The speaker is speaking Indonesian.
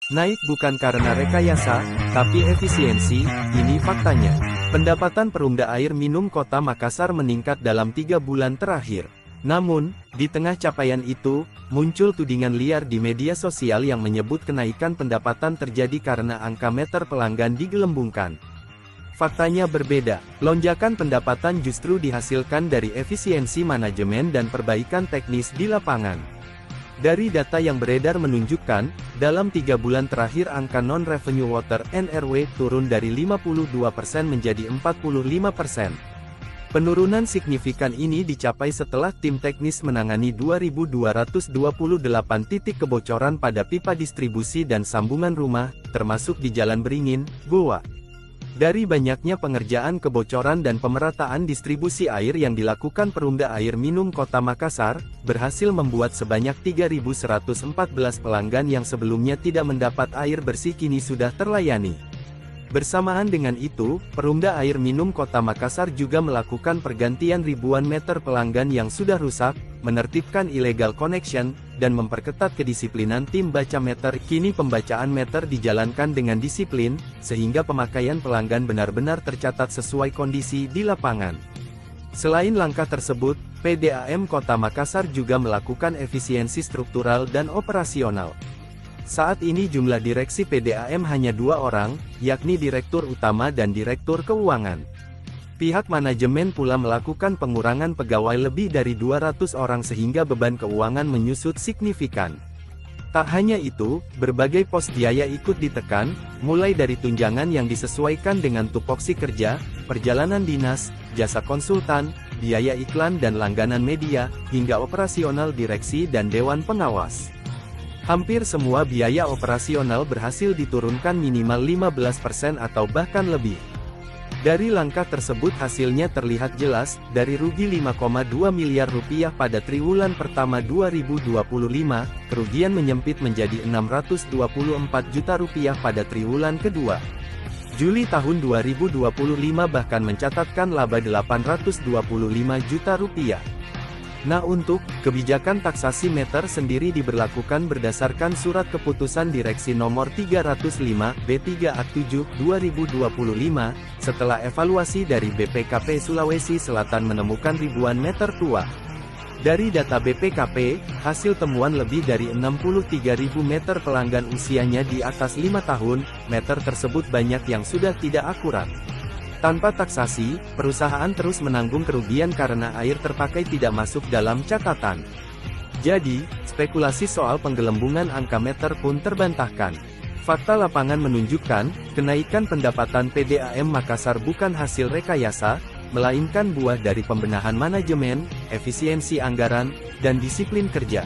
Naik bukan karena rekayasa, tapi efisiensi, ini faktanya. Pendapatan perumda air minum Kota Makassar meningkat dalam 3 bulan terakhir. Namun, di tengah capaian itu, muncul tudingan liar di media sosial yang menyebut kenaikan pendapatan terjadi karena angka meter pelanggan digelembungkan. Faktanya berbeda, lonjakan pendapatan justru dihasilkan dari efisiensi manajemen dan perbaikan teknis di lapangan. Dari data yang beredar menunjukkan, dalam 3 bulan terakhir angka non-revenue water (NRW) turun dari 52% menjadi 45%. Penurunan signifikan ini dicapai setelah tim teknis menangani 2.228 titik kebocoran pada pipa distribusi dan sambungan rumah, termasuk di Jalan Beringin, Goa. Dari banyaknya pengerjaan kebocoran dan pemerataan distribusi air yang dilakukan Perumda Air Minum Kota Makassar, berhasil membuat sebanyak 3.114 pelanggan yang sebelumnya tidak mendapat air bersih kini sudah terlayani. Bersamaan dengan itu, Perumda Air Minum Kota Makassar juga melakukan pergantian ribuan meter pelanggan yang sudah rusak, menertibkan illegal connection, dan memperketat kedisiplinan tim baca meter. Kini pembacaan meter dijalankan dengan disiplin, sehingga pemakaian pelanggan benar-benar tercatat sesuai kondisi di lapangan. Selain langkah tersebut, PDAM Kota Makassar juga melakukan efisiensi struktural dan operasional. Saat ini jumlah direksi PDAM hanya 2 orang, yakni Direktur Utama dan Direktur Keuangan. Pihak manajemen pula melakukan pengurangan pegawai lebih dari 200 orang sehingga beban keuangan menyusut signifikan. Tak hanya itu, berbagai pos biaya ikut ditekan, mulai dari tunjangan yang disesuaikan dengan tupoksi kerja, perjalanan dinas, jasa konsultan, biaya iklan dan langganan media, hingga operasional direksi dan dewan pengawas. Hampir semua biaya operasional berhasil diturunkan minimal 15% atau bahkan lebih. Dari langkah tersebut hasilnya terlihat jelas, dari rugi 5,2 miliar rupiah pada triwulan pertama 2025, kerugian menyempit menjadi 624 juta rupiah pada triwulan kedua. Juli tahun 2025 bahkan mencatatkan laba 825 juta rupiah. Nah, untuk kebijakan taksasi meter sendiri diberlakukan berdasarkan Surat Keputusan Direksi Nomor 305 B3A7 2025, setelah evaluasi dari BPKP Sulawesi Selatan menemukan ribuan meter tua. Dari data BPKP, hasil temuan lebih dari 63.000 meter pelanggan usianya di atas 5 tahun, meter tersebut banyak yang sudah tidak akurat. Tanpa taksasi, perusahaan terus menanggung kerugian karena air terpakai tidak masuk dalam catatan. Jadi, spekulasi soal penggelembungan angka meter pun terbantahkan. Fakta lapangan menunjukkan, kenaikan pendapatan PDAM Makassar bukan hasil rekayasa, melainkan buah dari pembenahan manajemen, efisiensi anggaran, dan disiplin kerja.